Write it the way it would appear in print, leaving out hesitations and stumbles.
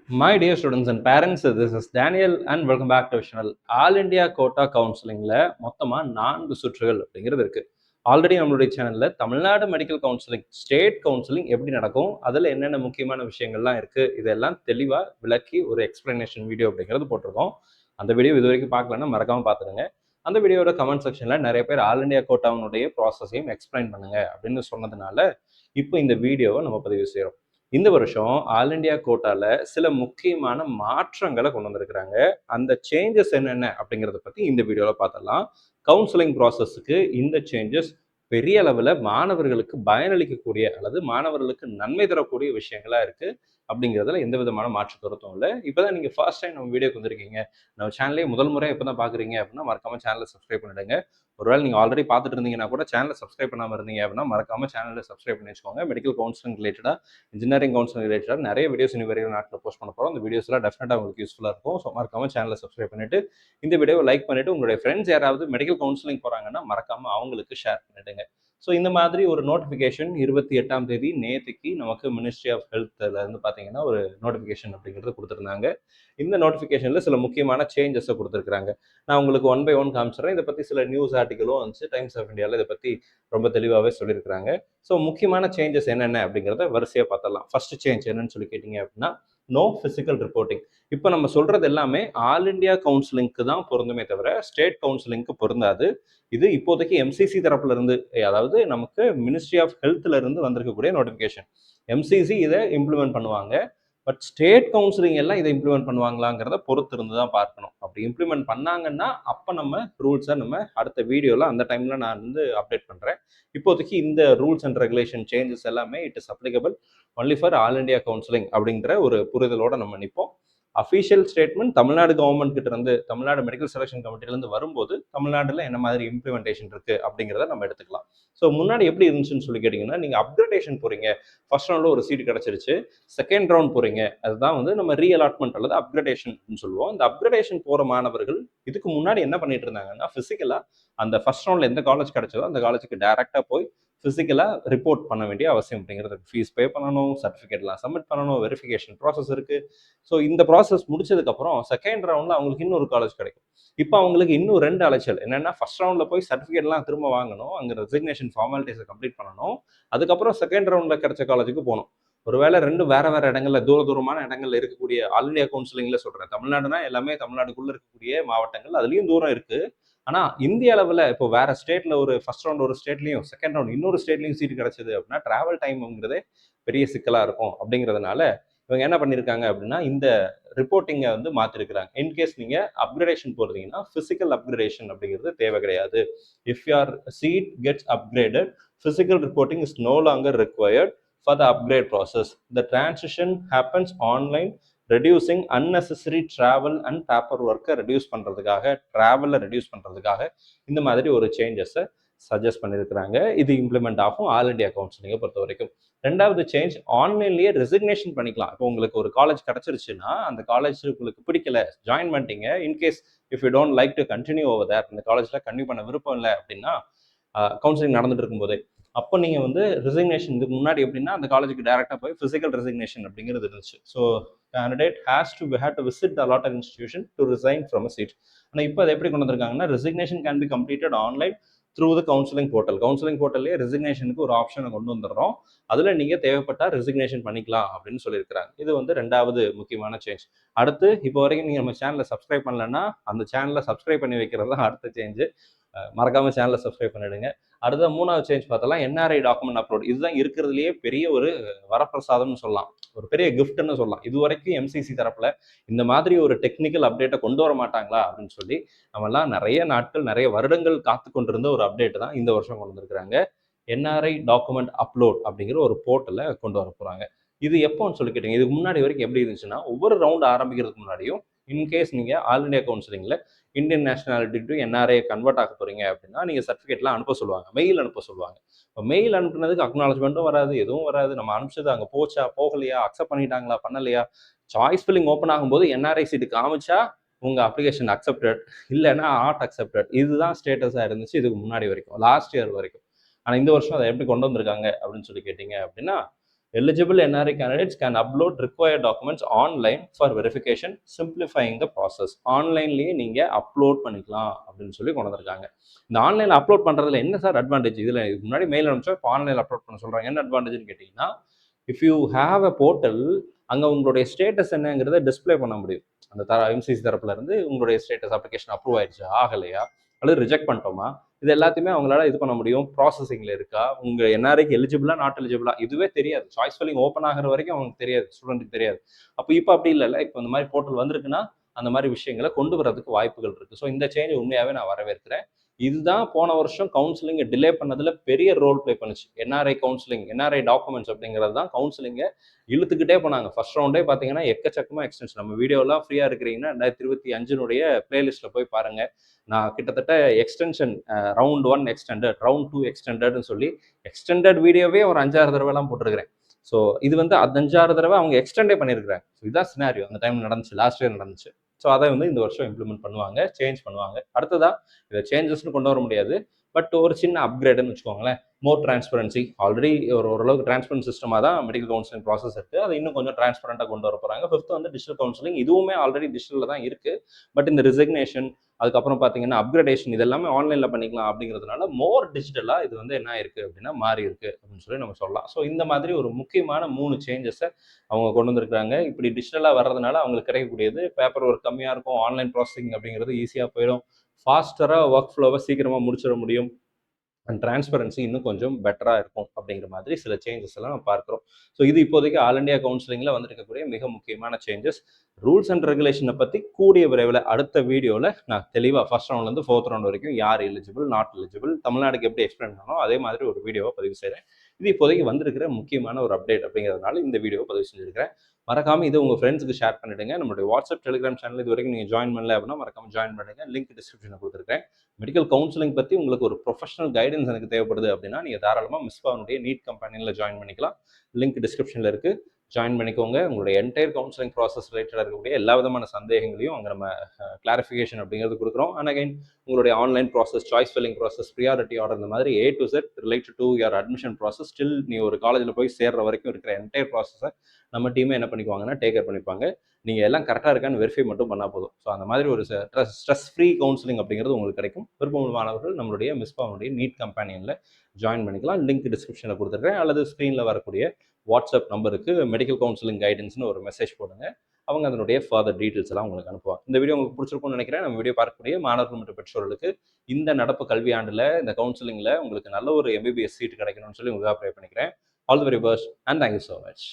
My dear students and parents, this is Daniel and welcome back to our channel. All India quota கவுன்சிலிங்கில் மொத்தமாக 4 சுற்றுகள் அப்படிங்கிறது இருக்குது. Already நம்மளுடைய சேனலில் Tamil Nadu medical counselling state counselling எப்படி நடக்கும், அதில் என்னென்ன முக்கியமான விஷயங்கள்லாம் இருக்குது, இதெல்லாம் தெளிவாக விளக்கி ஒரு எக்ஸ்பிளனேஷன் வீடியோ அப்படிங்கிறது போட்டிருக்கோம். அந்த வீடியோ இது வரைக்கும் பார்க்கலன்னா மறக்காமல் பார்த்துடுங்க. அந்த வீடியோட கமெண்ட் செக்ஷனில் நிறைய பேர் ஆல் இண்டியா கோட்டாவுடைய ப்ராசஸையும் எக்ஸ்பிளைன் பண்ணுங்க அப்படின்னு சொன்னதுனால இப்போ இந்த வீடியோவை நம்ம பதிவு செய்கிறோம். இந்த வருஷம் ஆல் இண்டியா கோட்டால சில முக்கியமான மாற்றங்களை கொண்டு வந்திருக்கிறாங்க. அந்த சேஞ்சஸ் என்னென்ன அப்படிங்கிறத பத்தி இந்த வீடியோல பார்த்தலாம். கவுன்சிலிங் ப்ராசஸ்க்கு இந்த சேஞ்சஸ் பெரிய அளவில் மாணவர்களுக்கு பயனளிக்கக்கூடிய அல்லது மாணவர்களுக்கு நன்மை தரக்கூடிய விஷயங்களா இருக்கு அப்படிங்கிறதுல எந்த விதமான மாற்று கருத்தும் இல்லை. இப்போதான் நீங்கள் ஃபர்ஸ்ட் டைம் நம்ம வீடியோக்கு வந்திருக்கீங்க, நம்ம சேனலே முதல் முறை இப்போ தான் பார்க்குறீங்க அப்படின்னா மறக்காம சேனலை சப்ஸ்கிரைப் பண்ணிடுங்க. ஒருவேளை நீங்கள் ஆல்ரெடி பார்த்துட்டு இருந்தீங்கன்னா கூட சேனலை சப்ஸ்கிரைப் பண்ணாமல் இருந்தீங்க அப்படின்னா மறக்காம சேனலை சப்ஸ்கிரைப் பண்ணி வச்சுக்கோங்க. மெடிக்கல் கவுன்சிலிங் ரிலேட்டடாக, இன்ஜினியரிங் கவுன்சிலிங் ரிலேட்டடாக நிறைய வீடியோஸ் இனி வரைக்கும் நாட்டில் போஸ்ட் பண்ண போகிறோம். அந்த வீடியோஸ்லாம் டெஃபினட்டாக உங்களுக்கு யூஸ்ஃபுல்லாக இருக்கும். ஸோ மறக்காம சேனலை சப்ஸ்கிரைப் பண்ணிட்டு இந்த வீடியோவை லைக் பண்ணிட்டு உங்களுடைய ஃப்ரெண்ட்ஸ் யாராவது மெடிக்கல் கவுன்சிலிங் போகிறாங்கன்னா மறக்காம அவங்களுக்கு ஷேர் பண்ணிடுங்க. ஸோ இந்த மாதிரி ஒரு நோட்டிஃபிகேஷன் 28ஆம் தேதி நேற்றுக்கு நமக்கு மினிஸ்ட்ரி ஆஃப் ஹெல்த்ல இருந்து பார்த்தீங்கன்னா ஒரு நோட்டிஃபிகேஷன் அப்படிங்கிறது கொடுத்துருந்தாங்க. இந்த நோட்டிஃபிகேஷனில் சில முக்கியமான சேஞ்சஸை கொடுத்துருக்காங்க. நான் உங்களுக்கு ஒன் பை ஒன் காமிச்சிடுறேன். இதை பற்றி சில நியூஸ் ஆர்டிக்கலும் வந்துச்சு. டைம்ஸ் ஆஃப் இந்தியாவில் இதை பற்றி ரொம்ப தெளிவாகவே சொல்லியிருக்கிறாங்க. ஸோ முக்கியமான சேஞ்சஸ் என்னென்ன அப்படிங்கிறத வரிசையாக பார்த்தலாம். ஃபர்ஸ்ட் சேஞ்ச் என்னன்னு சொல்லி கேட்டிங்க அப்படின்னா, நோ ஃபிசிக்கல் ரிப்போர்ட்டிங். இப்போ நம்ம சொல்றது எல்லாமே ஆல் இண்டியா கவுன்சிலிங்க்கு தான் பொருந்துமே தவிர ஸ்டேட் கவுன்சிலிங்க்கு பொருந்தாது. இது இப்போதைக்கு எம்சிசி தரப்புல இருந்து, அதாவது நமக்கு மினிஸ்ட்ரி ஆஃப் ஹெல்த்ல இருந்து வந்திருக்கக்கூடிய நோட்டிஃபிகேஷன். எம்சிசி இதை இம்ப்ளிமெண்ட் பண்ணுவாங்க. பட் ஸ்டேட் கவுன்சிலிங் எல்லாம் இதை இம்ப்ளிமெண்ட் பண்ணுவாங்களாங்கிறத பொறுத்து இருந்து தான் பார்க்கணும். அப்படி இம்ப்ளிமெண்ட் பண்ணாங்கன்னா அப்போ நம்ம ரூல்ஸை நம்ம அடுத்த வீடியோவில் அந்த டைமில் நான் வந்து அப்டேட் பண்ணுறேன். இப்போதைக்கு இந்த ரூல்ஸ் அண்ட் ரெகுலேஷன் சேஞ்சஸ் எல்லாமே it is applicable only for all India counselling அப்படிங்கிற ஒரு புரிதலோடு நம்ம நிற்போம். அஃபீஷியல் ஸ்டேட்மெண்ட் தமிழ்நாடு கவர்மெண்ட் கிட்ட இருந்து, தமிழ்நாடு மெடிக்கல் செலெக்ஷன் கமிட்டிலேருந்து வரும்போது தமிழ்நாட்டில் என்ன மாதிரி இம்ப்ளிமெண்டேஷன் இருக்குது அப்படிங்கிறத நம்ம எடுத்துக்கலாம். ஸோ முன்னாடி எப்படி இருந்துச்சுன்னு சொல்லி கேட்டிங்கன்னா, நீங்கள் அப்கிரேடேஷன் போகிறீங்க, ஃபர்ஸ்ட் ரவுண்டில் ஒரு சீட் கிடச்சிருச்சு, செகண்ட் ரவுண்ட் போகிறீங்க, அதுதான் வந்து நம்ம ரீஅலாட்மெண்ட் அல்லது அப்கிரேடேஷன் சொல்லுவோம். இந்த அப்கிரேடேஷன் போகிற மாணவர்கள் இதுக்கு முன்னாடி என்ன பண்ணிட்டு இருந்தாங்கன்னா, ஃபிசிக்கலாக அந்த ஃபர்ஸ்ட் ரவுண்டில் எந்த காலேஜ் கிடைச்சதோ அந்த காலேஜுக்கு டேரெக்டாக போய் ஃபிசிக்கலாக ரிப்போர்ட் பண்ண வேண்டிய அவசியம் அப்படிங்கிறது, ஃபீஸ் பே பண்ணணும், சர்டிஃபிகேட்லாம் சப்மிட் பண்ணணும், வெரிஃபிகேஷன் ப்ராசஸ் இருக்குது. ஸோ இந்த ப்ராசஸ் முடிச்சதுக்கப்புறம் செகண்ட் ரவுண்டில் அவங்களுக்கு இன்னொரு காலேஜ் கிடைக்கும். இப்போ அவங்களுக்கு இன்னும் 2 அலைச்சல் என்னென்னா, ஃபர்ஸ்ட் ரவுண்டில் போய் சர்டிஃபிகேட்லாம் திரும்ப வாங்கணும், அங்கே ரெசிக்னேஷன் ஃபார்மாலிட்டிஸை கம்ப்ளீட் பண்ணணும், அதுக்கப்புறம் செகண்ட் ரவுண்டில் கிடைச்ச காலேஜுக்கு போகணும். ஒருவேளை ரெண்டும் வேற வேற இடங்கள்ல, தூரமான இடங்கள்ல இருக்கக்கூடிய ஆல் இண்டியா கவுன்சிலிங்ல சொல்றேன். தமிழ்நாடுனா எல்லாமே தமிழ்நாடுக்குள்ள இருக்கக்கூடிய மாவட்டங்கள், அதுலயும் தூரம் இருக்கு. ஆனா இந்திய அளவில் இப்போ வேற ஸ்டேட்ல ஒரு ஃபர்ஸ்ட் ரவுண்ட் ஒரு ஸ்டேட்லையும் செகண்ட் ரவுண்ட் இன்னொரு ஸ்டேட்லையும் சீட் கிடைச்சது அப்படின்னா டிராவல் டைம்ங்கிறதே பெரிய சிக்கலா இருக்கும். அப்படிங்கிறதுனால இவங்க என்ன பண்ணியிருக்காங்க அப்படின்னா, இந்த ரிப்போர்ட்டிங்கை வந்து மாற்றிருக்கிறாங்க. இன்கேஸ் நீங்கள் அப்கிரேடேஷன் போடுறீங்கன்னா ஃபிசிக்கல் அப்கிரேடேஷன் அப்படிங்கிறது தேவை கிடையாது. If your seat gets upgraded, physical reporting is no longer required for the upgrade process. The transition happens online, reducing unnecessary travel and paperwork reduce பண்ணுறதுக்காக, ட்ராவலை ரெடியூஸ் பண்ணுறதுக்காக இந்த மாதிரி ஒரு சேஞ்சஸை சஜஸ்ட் பண்ணியிருக்கிறாங்க. இது இம்ப்ளிமெண்ட் ஆகும் ஆல் இண்டியா கவுன்சிலிங்கை பொறுத்த வரைக்கும். ரெண்டாவது சேஞ்ச், ஆன்லைன்லேயே ரெசிக்னேஷன் பண்ணிக்கலாம். இப்போ உங்களுக்கு ஒரு காலேஜ் கிடச்சிருச்சுன்னா அந்த காலேஜ் உங்களுக்கு பிடிக்கல, ஜாயின் பண்ணிட்டீங்க, in case if you don't like to continue over there, இந்த காலேஜில் கண்டினியூ பண்ண விருப்பம் இல்லை அப்படின்னா, கவுன்சிலிங் நடந்துட்டு இருக்கும்போதே அப்போ நீங்கள் வந்து ரெசிக்னேஷன், இதுக்கு முன்னாடி எப்படின்னா அந்த காலேஜுக்கு டேரெக்டாக போய் ஃபிசிக்கல் ரெசிக்னேஷன் அப்படிங்கிறது இருந்துச்சு. So candidate had to visit the allotted institution to resign from a seat. ஆனால் இப்போ அதை எப்படி கொண்டு வந்திருக்காங்கன்னா, resignation can be completed online through the counselling portal. Counselling போர்ட்டல்லே ரெசிக்னேஷனுக்கு ஒரு ஆப்ஷனை கொண்டு வந்துடுறோம். அதில் நீங்கள் தேவைப்பட்டால் ரெசிக்னேஷன் பண்ணிக்கலாம் அப்படின்னு சொல்லியிருக்கிறாங்க. இது வந்து ரெண்டாவது முக்கியமான சேஞ்ச். அடுத்து, இப்போ வரைக்கும் நீங்கள் நம்ம சேனலை சப்ஸ்கிரைப் பண்ணலன்னா அந்த சேனலை சப்ஸ்கிரைப் பண்ணி வைக்கிறது தான் அடுத்த சேஞ்சு. மறக்காம சேனலை சப்ஸ்கிரைப் பண்ணிடுங்க. அடுத்த மூணாவது சேஞ்ச் பார்த்தலாம், என்ஆர்ஐ டாக்குமெண்ட் அப்லோட். இதுதான் இருக்கிறதுலேயே பெரிய ஒரு வரப்பிரசாதம்னு சொல்லலாம், ஒரு பெரிய கிஃப்ட்னு சொல்லலாம். இது வரைக்கும் எம்சிசி தரப்புல இந்த மாதிரி ஒரு டெக்னிக்கல் அப்டேட்டை கொண்டு வர மாட்டாங்களா அப்படின்னு சொல்லி நம்மலாம் நிறைய நாட்கள், நிறைய வருடங்கள் காத்து கொண்டிருந்த ஒரு அப்டேட் தான் இந்த வருஷம் கொண்டு வந்திருக்கிறாங்க. என்ஆர்ஐ டாக்குமெண்ட் அப்லோட் அப்படிங்கிற ஒரு போர்ட்டலை கொண்டு வர போறாங்க. இது எப்போன்னு சொல்லி கேட்டீங்க, இதுக்கு முன்னாடி வரைக்கும் எப்படி இருந்துச்சுன்னா, ஒவ்வொரு ரவுண்ட் ஆரம்பிக்கிறதுக்கு முன்னாடியும் இன்கேஸ் நீங்கள் ஆல் இண்டியா கவுன்சிலிங்கில் Indian nationality to NRI convert ஆக போறீங்க அப்படின்னா நீங்கள் சர்டிஃபிகேட்லாம் அனுப்ப சொல்லுவாங்க, மெயில் அனுப்ப சொல்லுவாங்க. இப்போ மெயில் அனுப்புனதுக்கு அக்னாலஜ்மெண்ட்டும் வராது, எதுவும் வராது. நம்ம அனுப்பிச்சது அங்கே போச்சா, போகலையா, அக்செப்ட் பண்ணிட்டாங்களா, பண்ணலையா, சாய்ஸ் ஃபில்லிங் ஓப்பன் ஆகும்போது என்ஆர்ஐ சீட்டு காமிச்சா உங்கள் அப்ளிகேஷன் அக்செப்டட், இல்லைன்னா நாட் அக்செப்டட். இதுதான் ஸ்டேட்டஸாக இருந்துச்சு இதுக்கு முன்னாடி வரைக்கும், லாஸ்ட் இயர் வரைக்கும். ஆனால் இந்த வருஷம் அதை எப்படி கொண்டு வந்திருக்காங்க அப்படின்னு சொல்லி கேட்டிங்க அப்படின்னா, eligible NRI candidates can upload required documents online for verification simplifying the process. ஆன்லைன்லேயே நீங்கள் அப்லோட் பண்ணிக்கலாம் அப்படின்னு சொல்லி கொண்டு வந்திருக்காங்க. இந்த ஆன்லைனில் அப்லோட் பண்ணுறதுல என்ன சார் அட்வான்டேஜ்? இதில் இதுக்கு முன்னாடி மெயில் அனுப்பிச்சா இப்போ ஆன்லைனில் அப்லோட் பண்ண சொல்கிறாங்க. என்ன அட்வான்டேஜ்னு கேட்டிங்கன்னா, if you have a portal, அங்கே உங்களுடைய ஸ்டேட்டஸ் என்னங்கிறத டிஸ்பிளே பண்ண முடியும். அந்த எம்சிசி தரப்புல இருந்து உங்களுடைய ஸ்டேட்டஸ் அப்ளிகேஷன் அப்ரூவ் ஆயிடுச்சா, ஆகலையா, அல்லது ரிஜெக்ட் பண்ணிட்டோமா, இது எல்லாத்தையுமே அவங்களால இது பண்ண முடியும். ப்ராசஸிங்ல இருக்கா, உங்க என்ஆர்ஐக்கு எலிஜிபிளா நாட் எலிஜிபிளா இதுவே தெரியாது. சாய்ஸ் ஃபில்லிங் ஓப்பன் ஆகிற வரைக்கும் அவங்களுக்கு தெரியாது, ஸ்டூடெண்ட்டுக்கு தெரியாது. அப்போ இப்போ அப்படி இல்லைல்ல, இப்போ இந்த மாதிரி போர்ட்டல் வந்திருக்குன்னா அந்த மாதிரி விஷயங்களை கொண்டு வரதுக்கு வாய்ப்புகள் இருக்கு. ஸோ இந்த சேஞ்ச் உண்மையாவே நான் வரவேற்கிறேன். இதுதான் போன வருஷம் கவுன்சிலிங் டிலே பண்ணதுல பெரிய ரோல் பிளே பண்ணுச்சு. என்ஆர்ஐ கவுன்சிலிங், என்ஆர்ஐ டாக்குமெண்ட்ஸ் அப்படிங்கிறது தான் கவுன்சிலிங்கை இழுத்துக்கிட்டே போனாங்க. ஃபர்ஸ்ட் ரவுண்டே பார்த்தீங்கன்னா எக்கச்சக்கமா எக்ஸ்டென்ஷன். நம்ம வீடியோலாம் ஃப்ரீயா இருக்கிறீங்கன்னா 2025 பிளேலிஸ்ட்ல போய் பாருங்க. நான் கிட்டத்தட்ட எக்ஸ்டென்ஷன் ரவுண்ட் 1 எக்ஸ்டெண்டட், ரவுண்ட் 2 எக்ஸ்டெண்டட்னு சொல்லி எக்ஸ்டெண்டட் வீடியோவே ஒரு 5-6 தடவைலாம் போட்டிருக்கிறேன். ஸோ இது வந்து 5-6 தடவை அவங்க எக்ஸ்டெண்டே பண்ணியிருக்கிறாங்க. ஸோ இதுதான் சினாரியோ அந்த டைம் நடந்துச்சு, லாஸ்ட் இயர் நடந்துச்சு. ஸோ அதை வந்து இந்த வருஷம் இம்ப்ளிமெண்ட் பண்ணுவாங்க, சேஞ்ச் பண்ணுவாங்க. அடுத்ததா இதை சேஞ்சஸ்னு கொண்டு வர முடியாது, பட் ஒரு சின்ன அப்கிரேடுன்னு வச்சுக்கோங்களேன். மோர் டிரான்ஸ்பரன்சி. ஆல்ரெடி ஓரளவுக்கு டிரான்ஸ்பரன்ட் சிஸ்டமாக தான் மெடிக்கல் கவுன்சிலிங் ப்ராசஸ் இருக்குது. அதை இன்னும் கொஞ்சம் டிரான்ஸ்பரண்டாக கொண்டு வர போகிறாங்க. ஃபிஃப்த் வந்து டிஜிட்டல் கவுன்சிலிங். இதுவுமே ஆல்ரெடி டிஜிட்டலில் தான் இருக்குது. பட் இந்த ரிசிக்னேஷன், அதுக்கப்புறம் பார்த்தீங்கன்னா அப்கிரேடேஷன், இது எல்லாமே ஆன்லைனில் பண்ணிக்கலாம் அப்படிங்கிறதுனால மோர் டிஜிட்டலாக இது வந்து என்ன இருக்குது அப்படின்னா மாறி இருக்குது அப்படின்னு சொல்லி நம்ம சொல்லலாம். ஸோ இந்த மாதிரி ஒரு முக்கியமான 3 சேஞ்சஸை அவங்க கொண்டு வந்திருக்காங்க. இப்படி டிஜிட்டலாக வர்றதுனால அவங்களுக்கு கிடைக்கக்கூடியது பேப்பர் ஒர்க் கம்மியாக இருக்கும், ஆன்லைன் ப்ராசஸிங் அப்படிங்கிறது ஈஸியாக போயிடும், ஃபாஸ்டராக ஒர்க் ஃப்ளோவை சீக்கிரமாக முடிச்சிட முடியும், அண்ட் டிரான்ஸ்பரன்சி இன்னும் கொஞ்சம் பெட்டராக இருக்கும் அப்படிங்கிற மாதிரி சில சேஞ்சஸ் எல்லாம் நம்ம பார்க்குறோம். ஸோ இது இப்போதைக்கு ஆல் இண்டியா கவுன்சிலிங்கில் வந்திருக்கக்கூடிய மிக முக்கியமான சேஞ்சஸ். ரூல்ஸ் அண்ட் ரெகுலேஷனை பற்றி கூடிய விரைவில் அடுத்த வீடியோவில் நான் தெளிவாக ஃபர்ஸ்ட் ரவுண்ட்லேருந்து 4th ரவுண்ட் வரைக்கும் யார் எலிஜிபிள், நாட் எலிஜிபிள், தமிழ்நாடுக்கு எப்படி எக்ஸ்பிளைன் பண்ணணும் அதே மாதிரி ஒரு வீடியோவை பதிவு செய்கிறேன். இது இப்போதைக்கு வந்திருக்கிற முக்கியமான ஒரு அப்டேட் அப்படிங்கிறதுனால இந்த வீடியோவை பதிவு செஞ்சிருக்கிறேன். மறக்காம இதை உங்கள் ஃப்ரெண்ட்ஸுக்கு ஷேர் பண்ணிடுங்க. நம்மளுடைய வாட்ஸ்அப், டெலிகிராம் சேனல் இது வரைக்கும் நீங்கள் ஜாயின் பண்ணல அப்படின்னா மறக்காம ஜாயின் பண்ணுங்க. லிங்க் டிஸ்கிரிப்ஷனில் கொடுத்துருக்கேன். மெடிக்கல் கவுன்சிலிங் பற்றி உங்களுக்கு ஒரு ப்ரொஃபஷனல் கைடன்ஸ் எனக்கு தேவைப்படுது அப்படின்னா நீங்கள் தாராளமாக மிஸ்பாவுடைய நீட் கம்பெனியில் ஜாயின் பண்ணிக்கலாம். லிங்க் டிஸ்கிரிப்ஷனில் இருக்குது, ஜாயின் பண்ணிக்கோங்க. உங்களுடைய என்டையர் கவுன்சிலிங் ப்ராசஸ் ரிலேட்டடாக இருக்கக்கூடிய எல்லா விதமான சந்தேகங்களையும் அங்கே நம்ம கிளாரிஃபிகேஷன் அப்படிங்கிறது கொடுக்குறோம். அண்ட் அகைன் உங்களுடைய online process, choice filling process, priority order, இந்த மாதிரி A to Z related to your admission process, still நீ ஒரு காலேஜில் போய் சேர்ற வரைக்கும் இருக்கிற என்டையர் ப்ராசஸை நம்ம டீமே என்ன பண்ணிக்குவாங்கன்னா டேக் கேர் பண்ணிப்பாங்க. நீங்கள் எல்லாம் கரெக்டாக இருக்கான்னு வெரிஃபை மட்டும் பண்ணால் போதும். ஸோ அந்த மாதிரி ஒரு ஸ்ட்ரெஸ் ஃப்ரீ கவுன்சிலிங் அப்படிங்கிறது உங்களுக்கு கிடைக்கும். விருப்பமானவர்கள் நம்மளுடைய மிஸ்பாவுடைய நீட் கம்பெனியில் ஜாயின் பண்ணிக்கலாம். லிங்க் டிஸ்கிரிப்ஷனில் கொடுத்துருக்கேன், அல்லது ஸ்க்ரீனில் வரக்கூடிய வாட்ஸ்அப் நம்பருக்கு மெடிக்கல் கவுன்சிலிங் கைடன்ஸ்னு ஒரு மெசேஜ் போடுங்க. அவங்க அதனுடைய ஃபர்தர் டீட்டெயில்ஸ் எல்லாம் உங்களுக்கு அனுப்புவாங்க. இந்த வீடியோ உங்களுக்கு பிடிச்சிருக்கும்னு நினைக்கிறேன். நம்ம வீடியோ பார்க்கக்கூடிய மாணவர்கள் மற்றும் பெற்றோர்களுக்கு இந்த நடப்பு கல்வியாண்டில் இந்த கவுன்சிலிங்கில் உங்களுக்கு நல்ல ஒரு MBBS சீட் கிடைக்கணும்னு சொல்லி உங்களுக்காக ப்ரே பண்ணிக்கிறேன். All the very best and thank you so much.